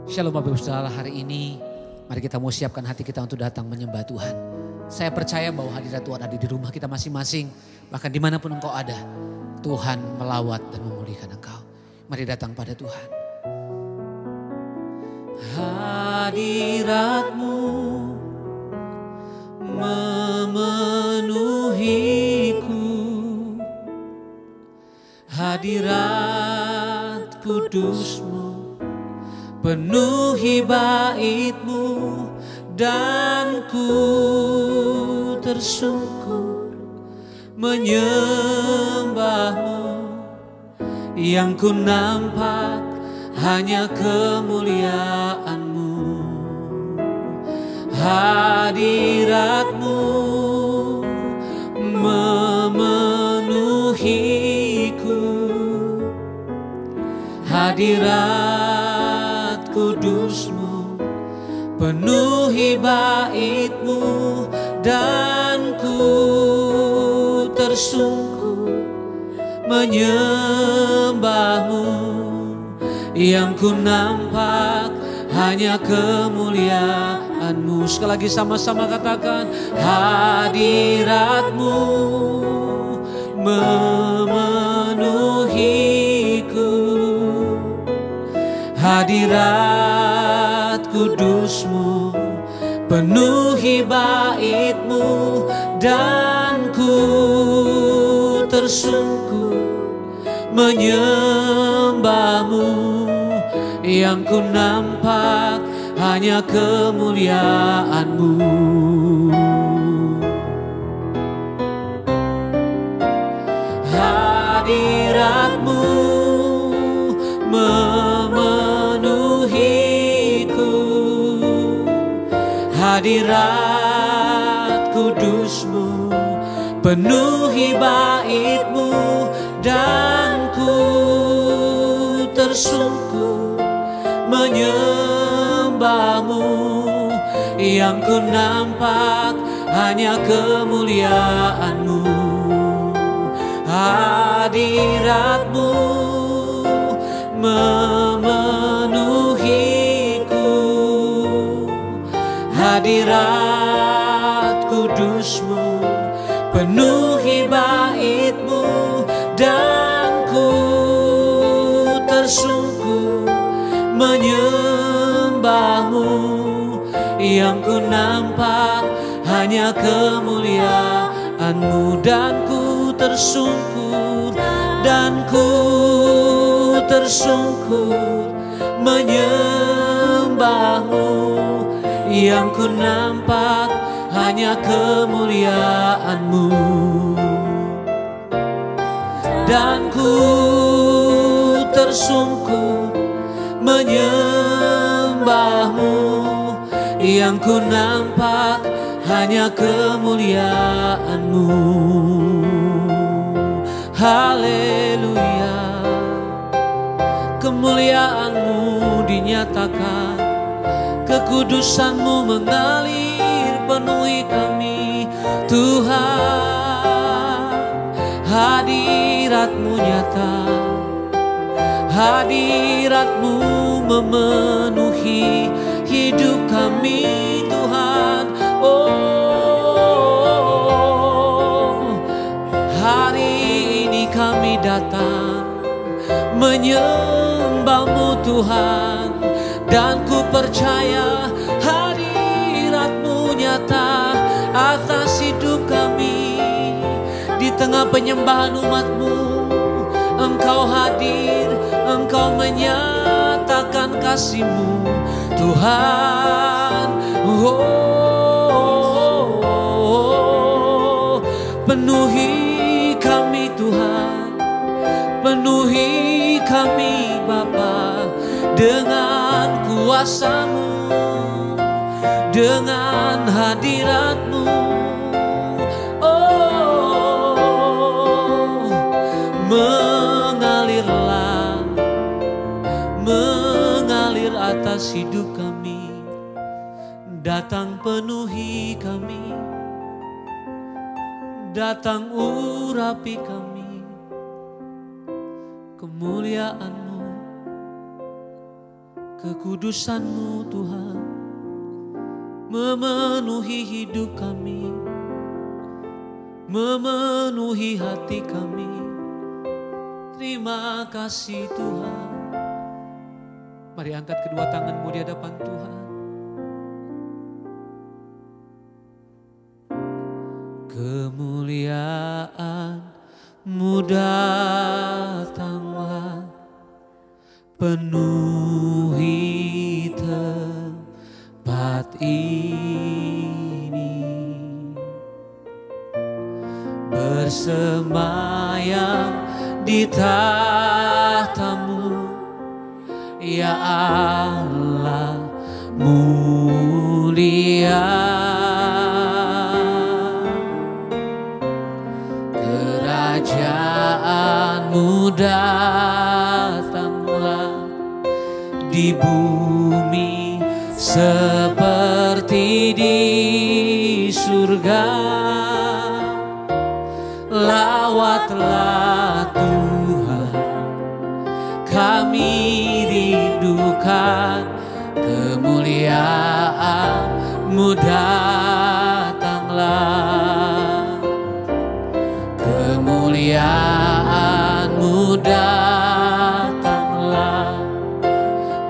Shalom Bapak Ibu Saudara, hari ini mari kita mau siapkan hati kita untuk datang menyembah Tuhan. Saya percaya bahwa hadirat Tuhan ada di rumah kita masing-masing. Bahkan dimanapun engkau ada, Tuhan melawat dan memulihkan engkau. Mari datang pada Tuhan. Hadirat-Mu memenuhiku, hadirat kudus-Mu penuhi bait-Mu, dan ku tersungkur menyembah-Mu. Yang ku nampak hanya kemuliaan-Mu. Hadirat-Mu memenuhiku, hadirat kudus-Mu penuhi bait-Mu, dan ku tersungkur menyembah-Mu. Yang ku nampak hanya kemuliaan-Mu. Sekali lagi sama-sama katakan, hadirat-Mu memenuhiku, hadirat kudus-Mu penuhi bait-Mu, dan ku tersungkur menyembah-Mu. Yang ku nampak hanya kemuliaan-Mu. Hadirat-Mu memenuhiku, hadirat kudus-Mu penuhi bait-Mu, dan ku tersungkur menyembah-Mu. Yang ku nampak hanya kemuliaan-Mu. Hadirat-Mu memenuhiku, hadirat kudus-Mu penuhi bait-Mu, dan ku tersungkur menyembah-Mu. Yang ku nampak hanya kemuliaan-Mu, dan ku tersungkur, dan ku tersungkur menyembah-Mu. Yang ku nampak hanya kemuliaan-Mu, dan ku tersungkur menyembah-Mu. Yang ku nampak hanya kemuliaan-Mu. Haleluya, kemuliaan-Mu dinyatakan, kekudusan-Mu mengalir penuhi kami. Tuhan, hadirat-Mu nyata, hadirat-Mu memenuhi hidup kami. Tuhan, oh, hari ini kami datang menyembah-Mu Tuhan, dan ku percaya hadirat-Mu nyata atas hidup kami. Di tengah penyembahan umat-Mu, Engkau hadir, Engkau menyatakan kasih-Mu Tuhan. Oh, penuhi kami Tuhan, penuhi kami Bapa dengan kuasa-Mu, dengan hadirat-Mu. Oh, mengalirlah, mengalir atas hidup kami. Datang penuhi kami, datang urapi kami. Kemuliaan-Mu Kekudusan-Mu Tuhan memenuhi hidup kami, memenuhi hati kami. Terima kasih Tuhan. Mari angkat kedua tanganmu di hadapan Tuhan. Kemuliaan-Mu datanglah, penuhi tempat ini, bersemayam di tahta-Mu, ya Allah mulia. Kerajaan-Mu datanglah di bumi seperti di surga. Lawatlah Tuhan, kami rindukan. Kemuliaan-Mu datanglah, kemuliaan-Mu datanglah,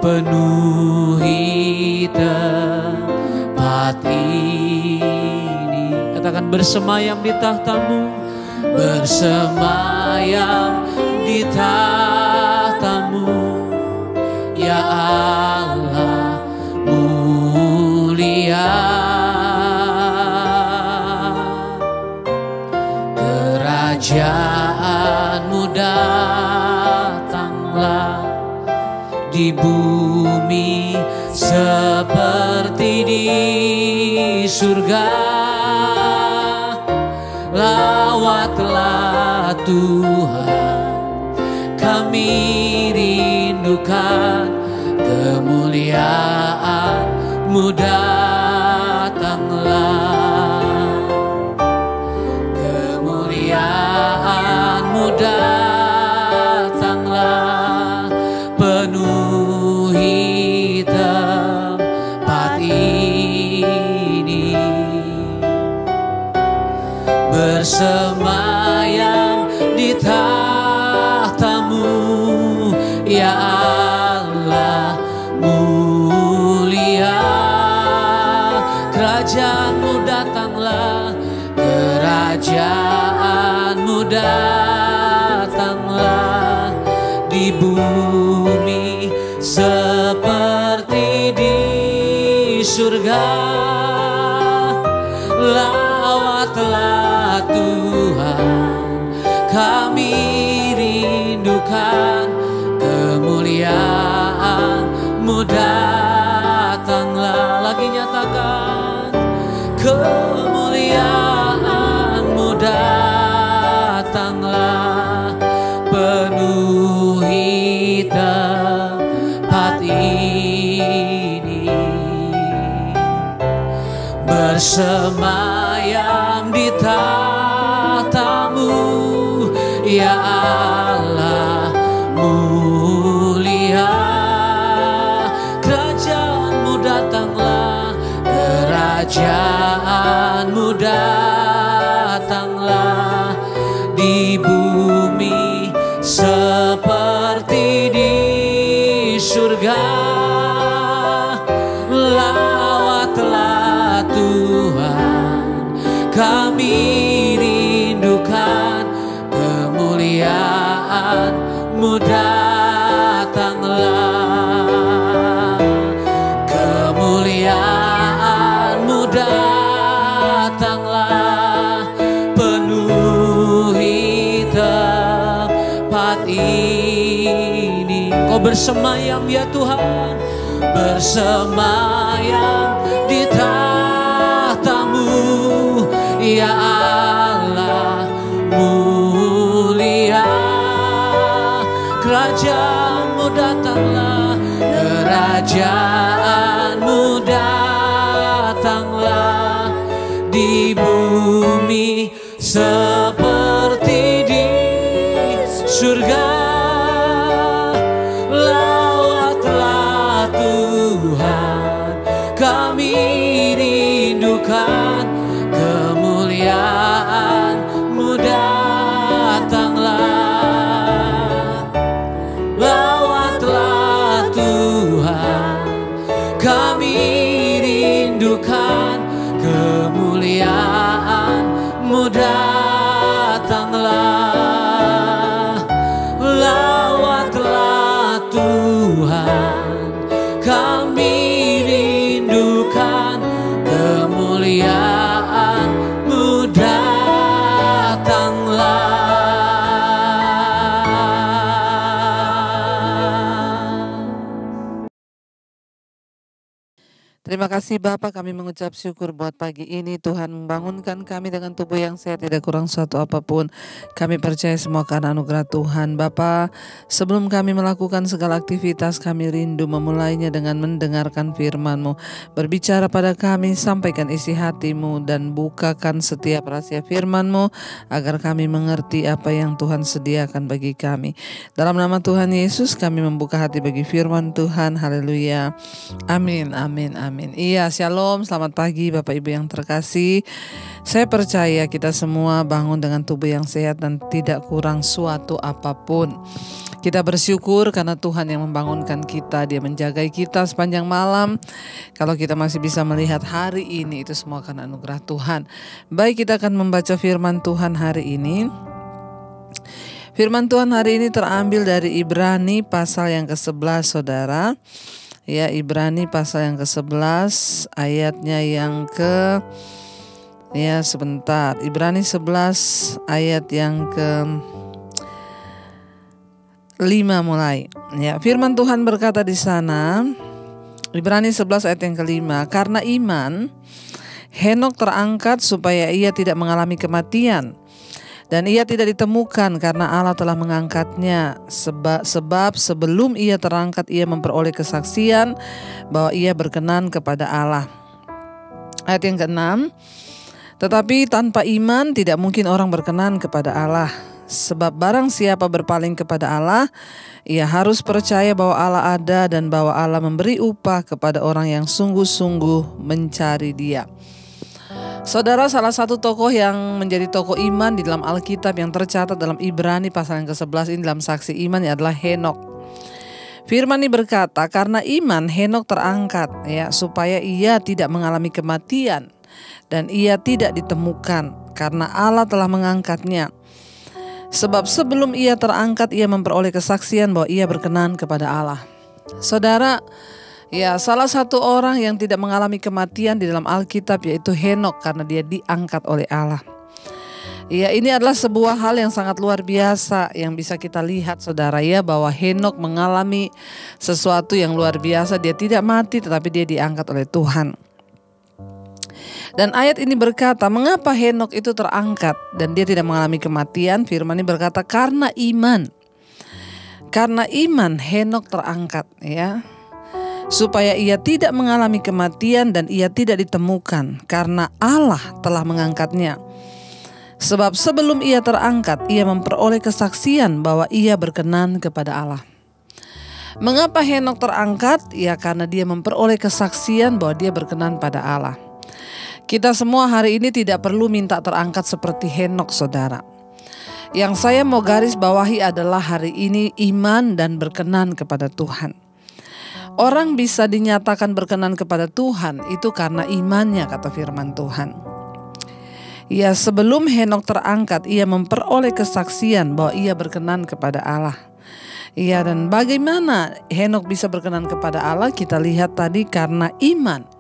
penuhi tempat ini. Katakan, bersemayam di tahta-Mu, bersemayam di tahta-Mu, ya Allah mulia. Kerajaan-Mu datanglah di bumi seperti di surga. Lawatlah Tuhan, kami rindukan. Kemuliaan-Mu datanglah, kemuliaan-Mu datanglah, penuhi tempat ini, bersemayam di tahta-Mu, ya Allah mulia. Kerajaan-Mu datanglah, kerajaan-Mu datanglah, di bumi seperti di surga. Lawatlah Tuhan, kami rindukan. Kemuliaan-Mu datanglah. Lagi nyatakan, kemuliaan-Mu datanglah, penuhi tempat ini, bersemayam di tahta-Mu, ya Allah mulia. Kerajaan-Mu datanglah, kerajaan-Mu datanglah, di bumi seperti di surga. Lawatlah Tuhan, kami rindukan. Kemuliaan-Mu datanglah, kemuliaan-Mu datanglah, penuhi tempat ini. Kau bersemayam ya Tuhan, bersemayam di tahta-Mu, ya Allah mulia. Kerajaan-Mu datanglah, kerajaan-Mu datanglah, di bumi seperti di surga. Lawatlah rindukan kemuliaan-Mu datanglah. Lawatlah Tuhan, kami rindukan kemuliaan-Mu datanglah. Lawatlah Tuhan, kami rindukan kemuliaan-Mu datanglah. Terima kasih Bapa, kami mengucap syukur buat pagi ini. Tuhan membangunkan kami dengan tubuh yang sehat, tidak kurang suatu apapun. Kami percaya semua karena anugerah Tuhan. Bapa, sebelum kami melakukan segala aktivitas, kami rindu memulainya dengan mendengarkan firman-Mu. Berbicara pada kami, sampaikan isi hati-Mu dan bukakan setiap rahasia firman-Mu agar kami mengerti apa yang Tuhan sediakan bagi kami. Dalam nama Tuhan Yesus kami membuka hati bagi firman Tuhan. Haleluya. Amin, amin, amin. Iya, shalom, selamat pagi Bapak Ibu yang terkasih. Saya percaya kita semua bangun dengan tubuh yang sehat dan tidak kurang suatu apapun. Kita bersyukur karena Tuhan yang membangunkan kita, Dia menjaga kita sepanjang malam. Kalau kita masih bisa melihat hari ini, itu semua karena anugerah Tuhan. Baik, kita akan membaca firman Tuhan hari ini. Firman Tuhan hari ini terambil dari Ibrani pasal yang ke-11, saudara. Ya, Ibrani pasal yang ke-11 ayatnya yang Ibrani 11 ayat yang ke-5 mulai. Ya, firman Tuhan berkata di sana, Ibrani 11 ayat yang ke-5, karena iman Henok terangkat supaya ia tidak mengalami kematian. Dan ia tidak ditemukan karena Allah telah mengangkatnya. Sebab sebelum ia terangkat ia memperoleh kesaksian bahwa ia berkenan kepada Allah. Ayat yang ke-6, tetapi tanpa iman tidak mungkin orang berkenan kepada Allah. Sebab barang siapa berpaling kepada Allah, ia harus percaya bahwa Allah ada dan bahwa Allah memberi upah kepada orang yang sungguh-sungguh mencari Dia. Saudara, salah satu tokoh yang menjadi tokoh iman di dalam Alkitab yang tercatat dalam Ibrani pasal yang ke-11 ini dalam saksi iman adalah Henok. Firman ini berkata, karena iman Henok terangkat ya supaya ia tidak mengalami kematian dan ia tidak ditemukan karena Allah telah mengangkatnya. Sebab sebelum ia terangkat ia memperoleh kesaksian bahwa ia berkenan kepada Allah. Saudara, ya, salah satu orang yang tidak mengalami kematian di dalam Alkitab yaitu Henok karena dia diangkat oleh Allah. Ya, ini adalah sebuah hal yang sangat luar biasa yang bisa kita lihat, saudara, ya, bahwa Henok mengalami sesuatu yang luar biasa. Dia tidak mati tetapi dia diangkat oleh Tuhan. Dan ayat ini berkata, mengapa Henok itu terangkat dan dia tidak mengalami kematian? Firman ini berkata, karena iman. Karena iman Henok terangkat, ya, supaya ia tidak mengalami kematian dan ia tidak ditemukan karena Allah telah mengangkatnya. Sebab sebelum ia terangkat ia memperoleh kesaksian bahwa ia berkenan kepada Allah. Mengapa Henok terangkat? Ya, karena dia memperoleh kesaksian bahwa dia berkenan pada Allah. Kita semua hari ini tidak perlu minta terangkat seperti Henok, saudara. Yang saya mau garis bawahi adalah hari ini iman dan berkenan kepada Tuhan. Orang bisa dinyatakan berkenan kepada Tuhan itu karena imannya, kata firman Tuhan. Ya, sebelum Henok terangkat ia memperoleh kesaksian bahwa ia berkenan kepada Allah. Ya, dan bagaimana Henok bisa berkenan kepada Allah? Kita lihat tadi karena iman.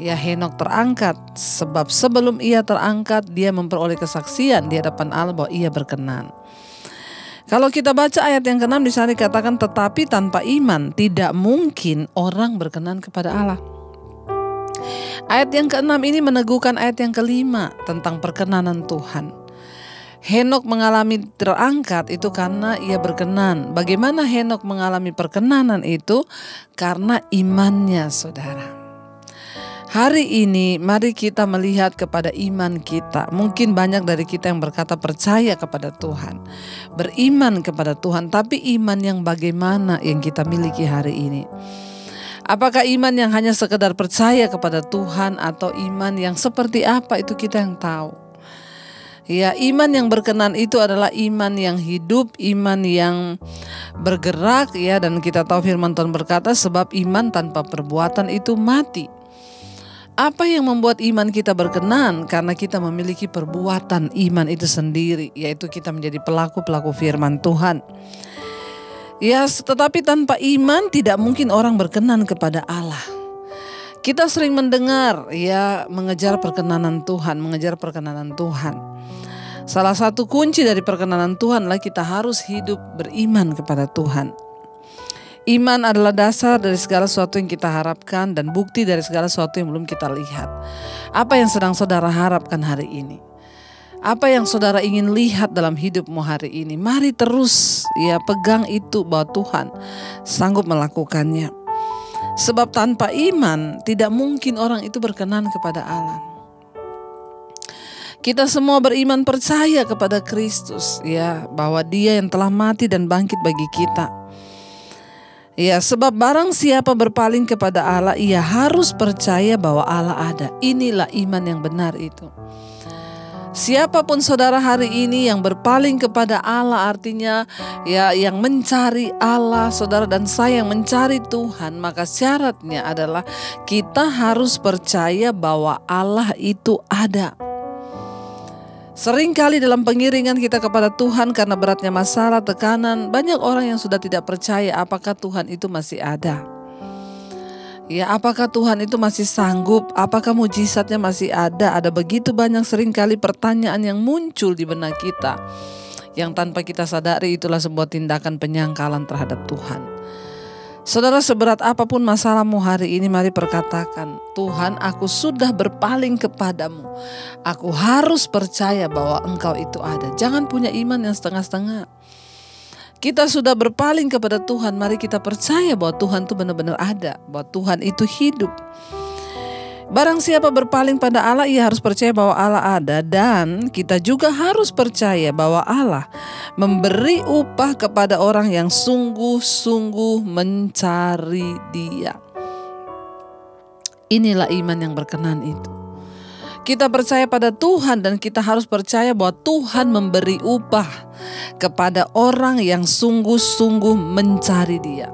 Ya, Henok terangkat sebab sebelum ia terangkat dia memperoleh kesaksian di hadapan Allah bahwa ia berkenan. Kalau kita baca ayat yang ke-6 di sana dikatakan, tetapi tanpa iman tidak mungkin orang berkenan kepada Allah. Ayat yang ke-6 ini meneguhkan ayat yang ke-5 tentang perkenanan Tuhan. Henok mengalami terangkat itu karena ia berkenan. Bagaimana Henok mengalami perkenanan itu? Karena imannya, saudara. Hari ini mari kita melihat kepada iman kita. Mungkin banyak dari kita yang berkata percaya kepada Tuhan, beriman kepada Tuhan, tapi iman yang bagaimana yang kita miliki hari ini? Apakah iman yang hanya sekedar percaya kepada Tuhan atau iman yang seperti apa, itu kita yang tahu. Ya, iman yang berkenan itu adalah iman yang hidup, iman yang bergerak, ya. Dan kita tahu firman Tuhan berkata, sebab iman tanpa perbuatan itu mati. Apa yang membuat iman kita berkenan? Karena kita memiliki perbuatan iman itu sendiri, yaitu kita menjadi pelaku-pelaku firman Tuhan. Ya, tetapi tanpa iman tidak mungkin orang berkenan kepada Allah. Kita sering mendengar, ya, mengejar perkenanan Tuhan, mengejar perkenanan Tuhan. Salah satu kunci dari perkenanan Tuhan adalah kita harus hidup beriman kepada Tuhan. Iman adalah dasar dari segala sesuatu yang kita harapkan dan bukti dari segala sesuatu yang belum kita lihat. Apa yang sedang saudara harapkan hari ini? Apa yang saudara ingin lihat dalam hidupmu hari ini? Mari terus, ya, pegang itu bahwa Tuhan sanggup melakukannya. Sebab tanpa iman tidak mungkin orang itu berkenan kepada Allah. Kita semua beriman percaya kepada Kristus, ya, bahwa Dia yang telah mati dan bangkit bagi kita. Ya, sebab barang siapa berpaling kepada Allah, ia harus percaya bahwa Allah ada. Inilah iman yang benar itu. Siapapun saudara hari ini yang berpaling kepada Allah, artinya ya yang mencari Allah, saudara dan saya yang mencari Tuhan, maka syaratnya adalah kita harus percaya bahwa Allah itu ada. Seringkali dalam pengiringan kita kepada Tuhan karena beratnya masalah, tekanan, banyak orang yang sudah tidak percaya apakah Tuhan itu masih ada. Ya, apakah Tuhan itu masih sanggup? Apakah mujizatnya masih ada? Ada begitu banyak seringkali pertanyaan yang muncul di benak kita, yang tanpa kita sadari itulah sebuah tindakan penyangkalan terhadap Tuhan. Saudara, seberat apapun masalahmu hari ini, mari perkatakan, Tuhan, aku sudah berpaling kepadamu. Aku harus percaya bahwa Engkau itu ada. Jangan punya iman yang setengah-setengah. Kita sudah berpaling kepada Tuhan, mari kita percaya bahwa Tuhan itu benar-benar ada, bahwa Tuhan itu hidup. Barang siapa berpaling pada Allah, ia harus percaya bahwa Allah ada, dan kita juga harus percaya bahwa Allah memberi upah kepada orang yang sungguh-sungguh mencari Dia. Inilah iman yang berkenan itu. Kita percaya pada Tuhan dan kita harus percaya bahwa Tuhan memberi upah kepada orang yang sungguh-sungguh mencari Dia.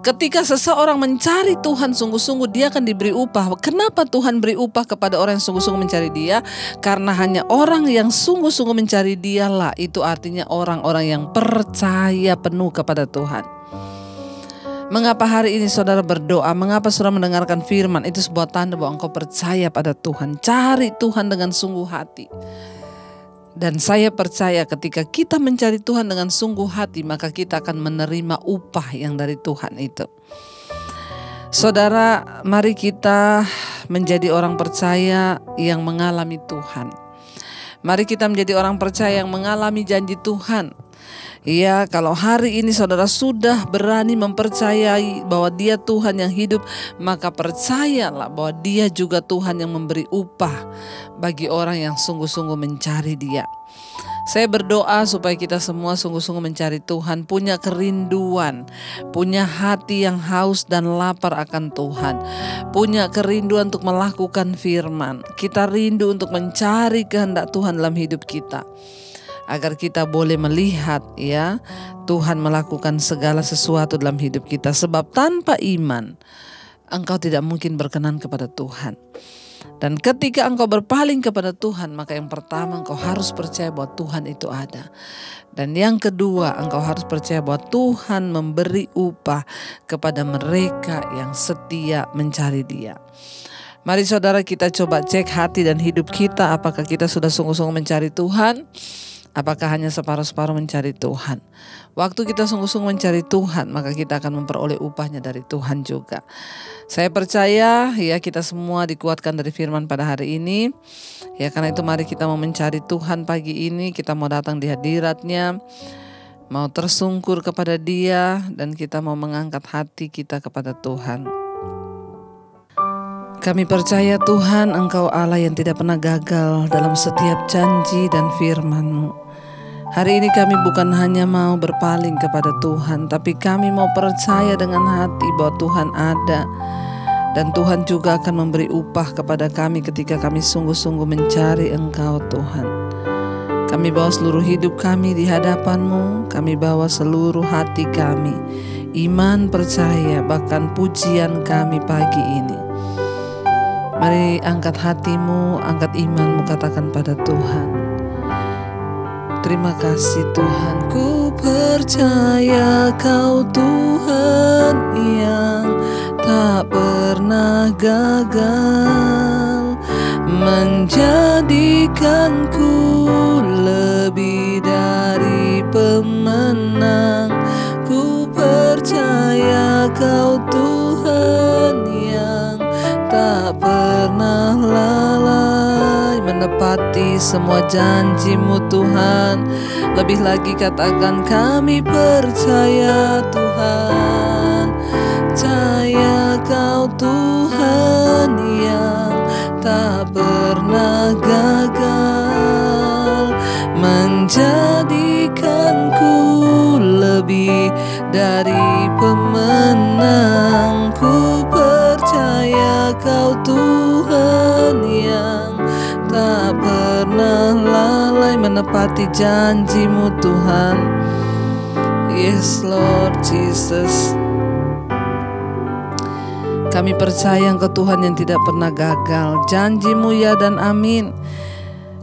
Ketika seseorang mencari Tuhan sungguh-sungguh, dia akan diberi upah. Kenapa Tuhan beri upah kepada orang yang sungguh-sungguh mencari Dia? Karena hanya orang yang sungguh-sungguh mencari Dialah, itu artinya orang-orang yang percaya penuh kepada Tuhan. Mengapa hari ini saudara berdoa? Mengapa saudara mendengarkan firman? Itu sebuah tanda bahwa engkau percaya pada Tuhan. Cari Tuhan dengan sungguh hati. Dan saya percaya ketika kita mencari Tuhan dengan sungguh hati, maka kita akan menerima upah yang dari Tuhan itu. Saudara, mari kita menjadi orang percaya yang mengalami Tuhan. Mari kita menjadi orang percaya yang mengalami janji Tuhan. Ya, kalau hari ini saudara sudah berani mempercayai bahwa Dia Tuhan yang hidup, maka percayalah bahwa Dia juga Tuhan yang memberi upah bagi orang yang sungguh-sungguh mencari Dia. Saya berdoa supaya kita semua sungguh-sungguh mencari Tuhan, punya kerinduan, punya hati yang haus dan lapar akan Tuhan, punya kerinduan untuk melakukan firman. Kita rindu untuk mencari kehendak Tuhan dalam hidup kita, agar kita boleh melihat, ya, Tuhan melakukan segala sesuatu dalam hidup kita. Sebab tanpa iman engkau tidak mungkin berkenan kepada Tuhan. Dan ketika engkau berpaling kepada Tuhan, maka yang pertama engkau harus percaya bahwa Tuhan itu ada. Dan yang kedua, engkau harus percaya bahwa Tuhan memberi upah kepada mereka yang setia mencari Dia. Mari saudara, kita coba cek hati dan hidup kita. Apakah kita sudah sungguh-sungguh mencari Tuhan? Apakah hanya separuh-separuh mencari Tuhan? Waktu kita sungguh-sungguh mencari Tuhan, maka kita akan memperoleh upahnya dari Tuhan juga. Saya percaya, ya, kita semua dikuatkan dari firman pada hari ini. Ya, karena itu mari kita mau mencari Tuhan pagi ini. Kita mau datang di hadirat-Nya, mau tersungkur kepada Dia, dan kita mau mengangkat hati kita kepada Tuhan. Kami percaya Tuhan, Engkau Allah yang tidak pernah gagal dalam setiap janji dan firman-Mu. Hari ini kami bukan hanya mau berpaling kepada Tuhan, tapi kami mau percaya dengan hati bahwa Tuhan ada. Dan Tuhan juga akan memberi upah kepada kami ketika kami sungguh-sungguh mencari Engkau Tuhan. Kami bawa seluruh hidup kami di hadapan-Mu, kami bawa seluruh hati kami, iman, percaya, bahkan pujian kami pagi ini. Mari angkat hatimu, angkat imanmu, katakan pada Tuhan. Terima kasih Tuhan, ku percaya Kau Tuhan yang tak pernah gagal, menjadikanku lebih dari pemenang. Ku percaya Kau Tuhan yang tak pernah lalai, menepati semua janji-Mu Tuhan. Lebih lagi katakan kami percaya Tuhan. Percaya Kau Tuhan yang tak pernah gagal, menjadikanku lebih dari pemenang. Ku percaya Kau Tuhan yang tak pernah lalai, menepati janji-Mu Tuhan. Yes Lord Jesus. Kami percaya Engkau Tuhan yang tidak pernah gagal. Janji-Mu ya dan amin.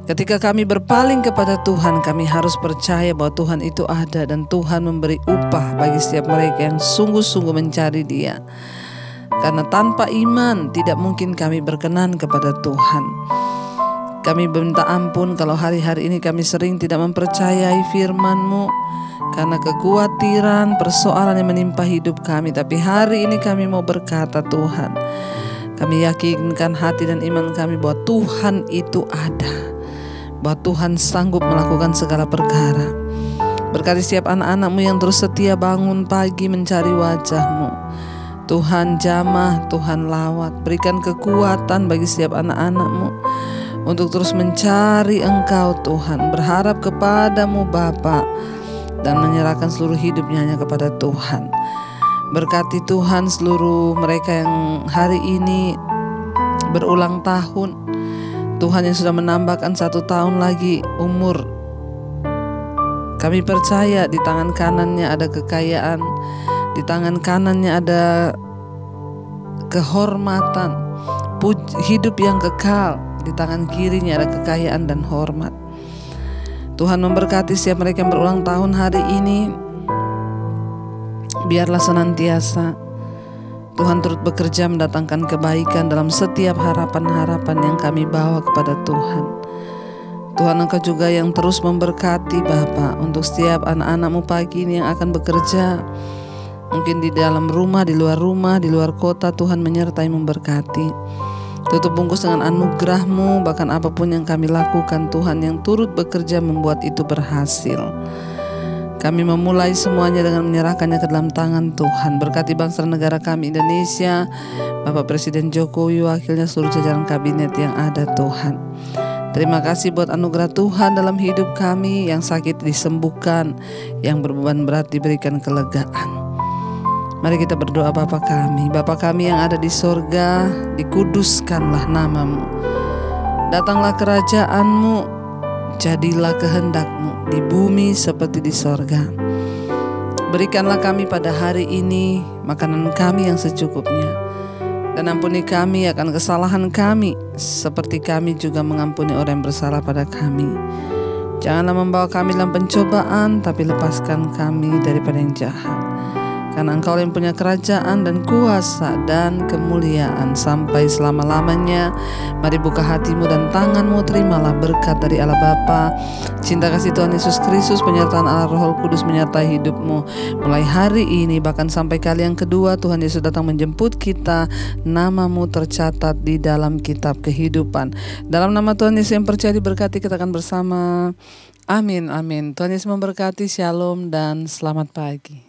Ketika kami berpaling kepada Tuhan, kami harus percaya bahwa Tuhan itu ada dan Tuhan memberi upah bagi setiap mereka yang sungguh-sungguh mencari Dia. Karena tanpa iman tidak mungkin kami berkenan kepada Tuhan. Kami minta ampun kalau hari-hari ini kami sering tidak mempercayai firman-Mu karena kekhawatiran, persoalan yang menimpa hidup kami. Tapi hari ini kami mau berkata Tuhan, kami yakinkan hati dan iman kami bahwa Tuhan itu ada, bahwa Tuhan sanggup melakukan segala perkara. Berkati setiap anak-anak-Mu yang terus setia bangun pagi mencari wajah-Mu. Tuhan jamah, Tuhan lawat. Berikan kekuatan bagi setiap anak-anak-Mu untuk terus mencari Engkau Tuhan, berharap kepada-Mu Bapa, dan menyerahkan seluruh hidupnya hanya kepada Tuhan. Berkati Tuhan seluruh mereka yang hari ini berulang tahun. Tuhan yang sudah menambahkan 1 tahun lagi umur. Kami percaya di tangan kanannya ada kekayaan, di tangan kanannya ada kehormatan, hidup yang kekal. Di tangan kirinya ada kekayaan dan hormat. Tuhan memberkati setiap mereka yang berulang tahun hari ini. Biarlah senantiasa Tuhan turut bekerja mendatangkan kebaikan dalam setiap harapan-harapan yang kami bawa kepada Tuhan. Tuhan Engkau juga yang terus memberkati Bapa untuk setiap anak-anak-Mu pagi ini yang akan bekerja. Mungkin di dalam rumah, di luar kota, Tuhan menyertai memberkati. Tutup bungkus dengan anugerah-Mu, bahkan apapun yang kami lakukan Tuhan yang turut bekerja membuat itu berhasil. Kami memulai semuanya dengan menyerahkannya ke dalam tangan Tuhan. Berkati bangsa dan negara kami Indonesia, Bapak Presiden Jokowi, wakilnya, seluruh jajaran kabinet yang ada Tuhan. Terima kasih buat anugerah Tuhan dalam hidup kami, yang sakit disembuhkan, yang berbeban berat diberikan kelegaan. Mari kita berdoa. Bapa kami yang ada di sorga, dikuduskanlah nama-Mu. Datanglah kerajaan-Mu, jadilah kehendak-Mu di bumi seperti di sorga. Berikanlah kami pada hari ini makanan kami yang secukupnya, dan ampuni kami akan kesalahan kami, seperti kami juga mengampuni orang yang bersalah pada kami. Janganlah membawa kami dalam pencobaan, tapi lepaskan kami daripada yang jahat. Karena Engkau yang punya kerajaan dan kuasa dan kemuliaan sampai selama-lamanya. Mari buka hatimu dan tanganmu, terimalah berkat dari Allah Bapa, cinta kasih Tuhan Yesus Kristus, penyertaan Allah Roh Kudus menyertai hidupmu mulai hari ini bahkan sampai kali yang kedua Tuhan Yesus datang menjemput kita. Nama-Mu tercatat di dalam kitab kehidupan. Dalam nama Tuhan Yesus yang percaya diberkati, kita akan bersama. Amin, amin. Tuhan Yesus memberkati. Shalom dan selamat pagi.